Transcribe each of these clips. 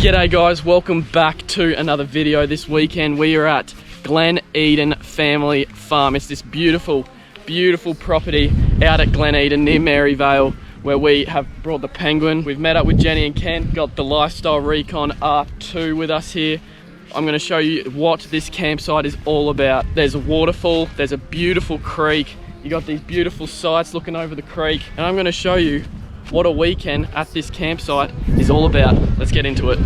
G'day guys, welcome back to another video. This weekend we are at Glen Family Farm. It's this beautiful, beautiful property out at Glen near Maryvale, where we have brought the penguin. We've met up with Jenny and Ken, got the Lifestyle Recon R2 with us here. I'm going to show you what this campsite is all about. There's a waterfall, there's a beautiful creek, you got these beautiful sights looking over the creek, and I'm going to show you what a weekend at this campsite is all about. Let's get into it.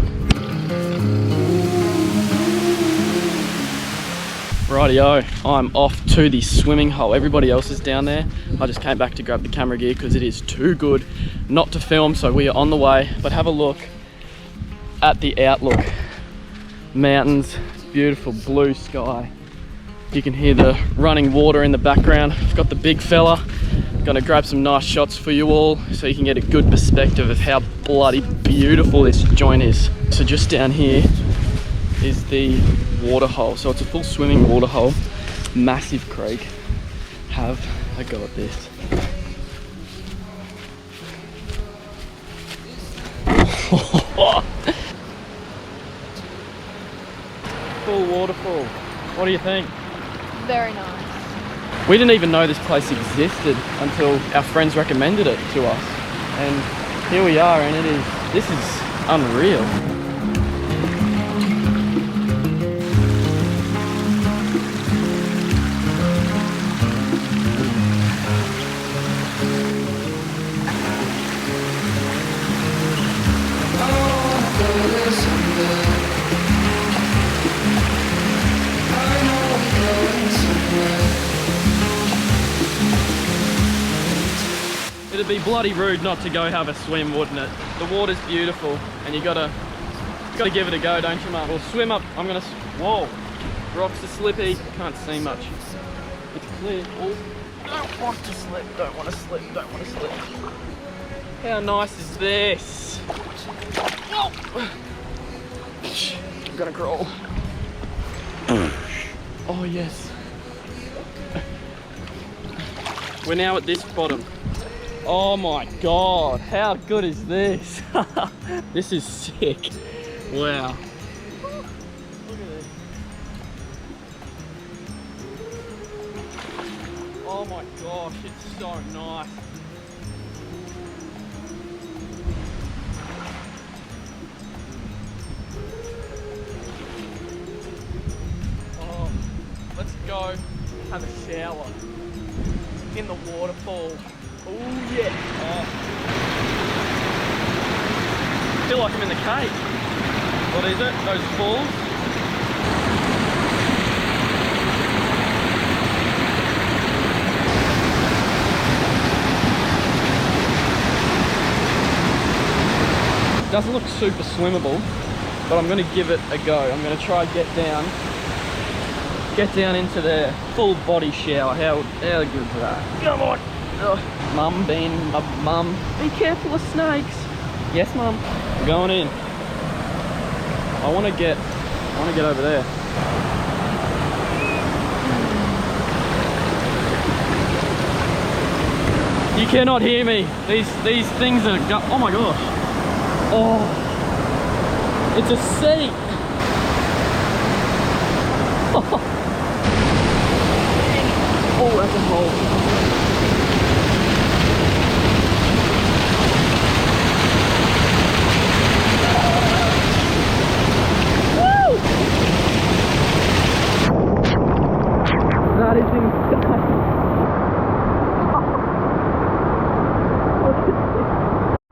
Rightio, I'm off to the swimming hole. Everybody else is down there. I just came back to grab the camera gear because it is too good not to film, so we are on the way. But have a look at the outlook. Mountains, beautiful blue sky. You can hear the running water in the background. I've got the big fella. Gonna grab some nice shots for you all so you can get a good perspective of how bloody beautiful this joint is. So just down here is the water hole. So it's a full swimming water hole, massive creek. Have a go at this. Full waterfall. What do you think? Very nice. We didn't even know this place existed until our friends recommended it to us. And here we are, and this is unreal. It'd be bloody rude not to go have a swim, wouldn't it? The water's beautiful, and you gotta give it a go, don't you, Mum? We'll swim up. Whoa, rocks are slippy. Can't see much. It's clear. Oh, don't want to slip. Don't want to slip. Don't want to slip. How nice is this? Whoa. I'm gonna crawl. Oh yes. We're now at this bottom. Oh my god, how good is this? This is sick. Wow. Look at this. Oh my gosh, it's so nice. Oh, let's go have a shower in the waterfall. Oh yeah. Oh. I feel like I'm in the cave. What is it? Those falls? Doesn't look super swimmable, but I'm gonna give it a go. I'm gonna try get down into there. Full body shower. How good is that? Come on. Ugh. Mum being mum. Be careful of snakes. Yes, Mum. We're going in. I want to get over there. You cannot hear me. These things are oh my gosh. Oh, it's a sea. Oh, that's a hole. That is insane.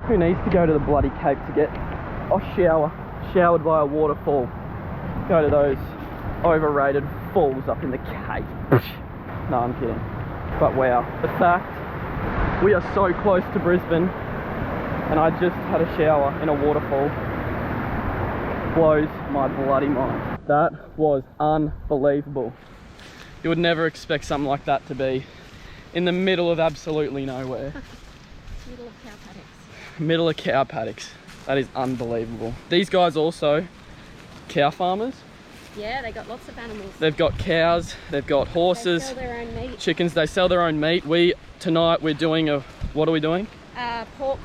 Who needs to go to the bloody Cape to get showered by a waterfall? Go to those overrated falls up in the Cape. No, I'm kidding. But wow, the fact we are so close to Brisbane and I just had a shower in a waterfall blows my bloody mind. That was unbelievable. You would never expect something like that to be in the middle of absolutely nowhere. Middle of cow paddocks. Middle of cow paddocks. That is unbelievable. These guys also cow farmers. Yeah, they got lots of animals. They've got cows, they've got horses, they sell their own meat. Chickens, they sell their own meat. Tonight we're doing what are we doing? Pork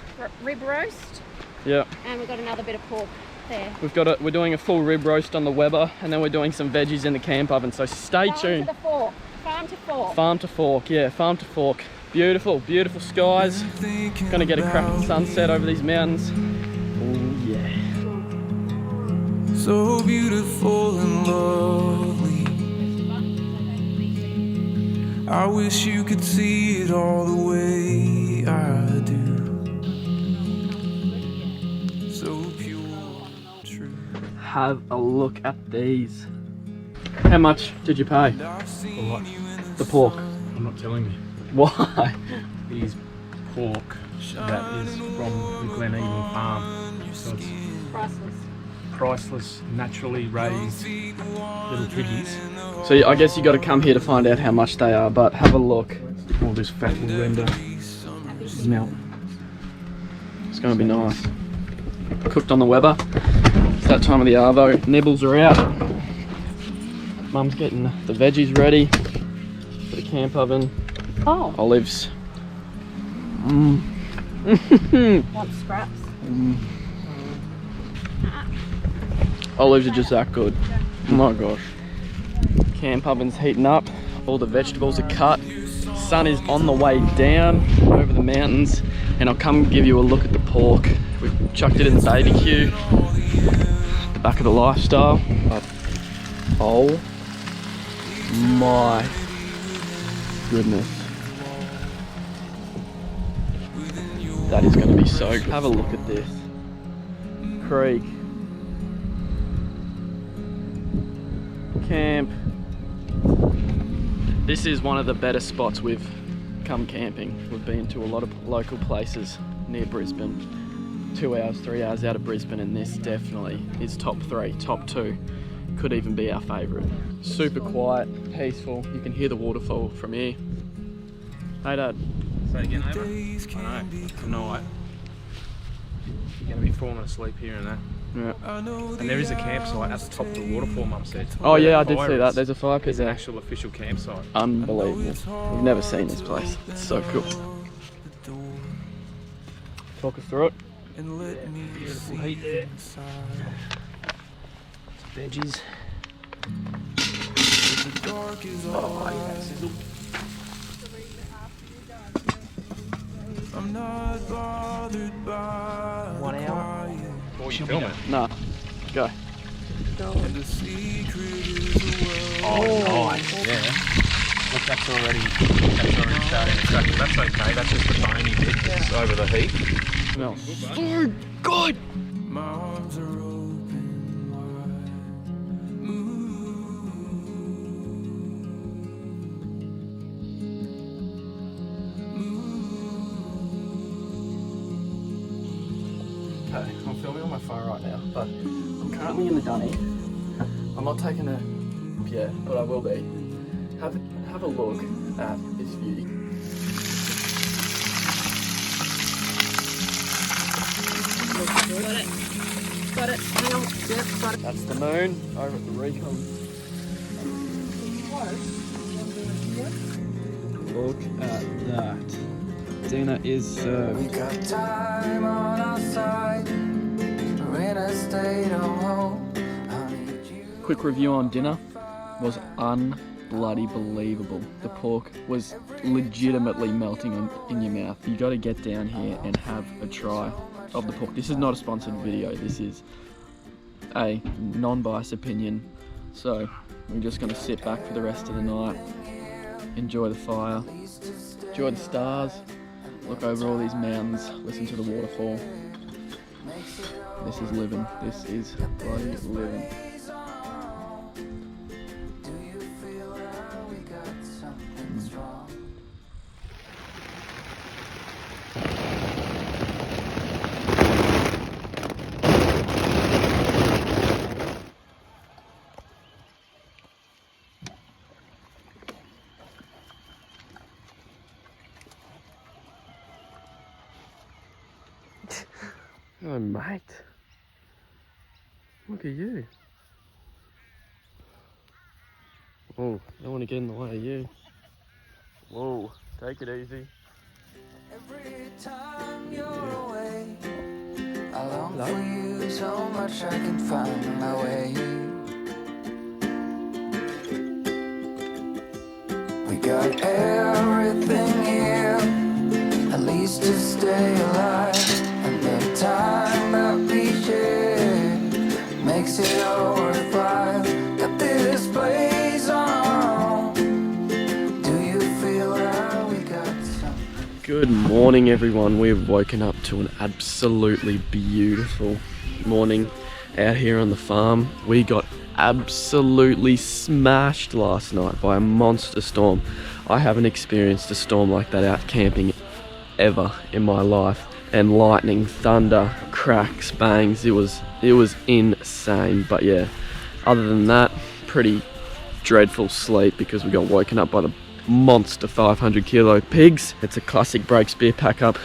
rib roast. Yeah. And we've got another bit of pork there. We're doing a full rib roast on the Weber, and then we're doing some veggies in the camp oven. So stay tuned. Farm to fork. Farm to fork, yeah, farm to fork. Beautiful, beautiful skies. Gonna get a cracking sunset over these mountains. Oh yeah. So beautiful and lovely. I wish you could see it all the way I do. So pure, true. Have a look at these. How much did you pay? What? The pork. I'm not telling you. Why? Is pork that is from the Glen farm. So it's Priceless. priceless, naturally raised little piggies. So I guess you got to come here to find out how much they are, but have a look. All this fat will render melt. It's going to be nice. Cooked on the Weber. It's that time of the arvo. Nibbles are out. Mum's getting the veggies ready for the camp oven. Oh. Olives. Want scraps? Olives are just that good. Oh my gosh. Camp oven's heating up. All the vegetables are cut. Sun is on the way down over the mountains, and I'll come give you a look at the pork. We've chucked it in the barbecue. The back of the lifestyle. But, oh my goodness. That is going to be so good. Have a look at this. Creek. Camp. This is one of the better spots we've come camping. We've been to a lot of local places near Brisbane. 2 hours, 3 hours out of Brisbane, and this definitely is top 3, top 2. Could even be our favourite. Super quiet, peaceful. You can hear the waterfall from here. Hey Dad. Say again, Ava? I know. Tonight you're going to be falling asleep here and there. Yeah. And there is a campsite at the top of the waterfall, Mum said. Oh yeah, I did see that. There's a fire pit It's an there. actual official campsite. Unbelievable. We've never seen this place. It's so cool. Talk us through it. And let me Beautiful see heat there. inside. Veggies. The dark is all I'm not bothered by 1 hour. quiet. What are you filming? Nah. Go. And the secret is a world. Oh, nice. Yeah. Look, that's already starting to crack. That's okay. That's just the bony bit. It's over the heat. Smells so good. My arms are open wide. Okay, I'm filming on my phone right now, but I'm currently in the dunny. I'm not taking a yet, but I will be. Have a look at this view. Got it. Hang on. Yep, got it. That's the moon over at the recon. Look at that. Dinner is served. Got time on our side. When I stayed home, I need you. Quick review on dinner. Was unbloody believable. The pork was legitimately melting in your mouth. You got to get down here and have a try of the pork. This is not a sponsored video. This is a non-biased opinion. So we're just going to sit back for the rest of the night, enjoy the fire, enjoy the stars, look over all these mountains, listen to the waterfall. This is living. This is bloody living. Oh, mate. Look at you. Oh, don't want to get in the way of you. Whoa, take it easy. Every time you're away, I long for you so much I can find my way. We got everything here, at least to stay alive. And the time that we share makes it all worthwhile. Got this place on our own. Do you feel that we got some? Good morning, everyone. We've woken up to an absolutely beautiful morning out here on the farm. We got absolutely smashed last night by a monster storm. I haven't experienced a storm like that out camping ever in my life. And lightning, thunder, cracks, bangs, it was insane. But yeah, other than that, pretty dreadful sleep because we got woken up by the monster 500 kilo pigs. It's a classic break spear pack up,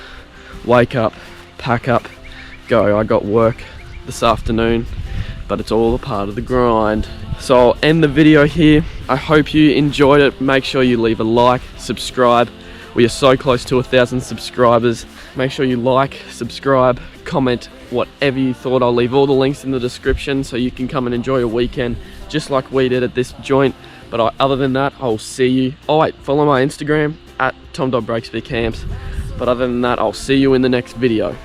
wake up, pack up, go. I got work this afternoon, but it's all a part of the grind. So I'll end the video here. I hope you enjoyed it. Make sure you leave a like, subscribe. We are so close to 1,000 subscribers. Make sure you like, subscribe, comment, whatever you thought. I'll leave all the links in the description so you can come and enjoy a weekend just like we did at this joint. But other than that, I'll see you. Oh wait, follow my Instagram at Tom.BreakspearCamps. But other than that, I'll see you in the next video.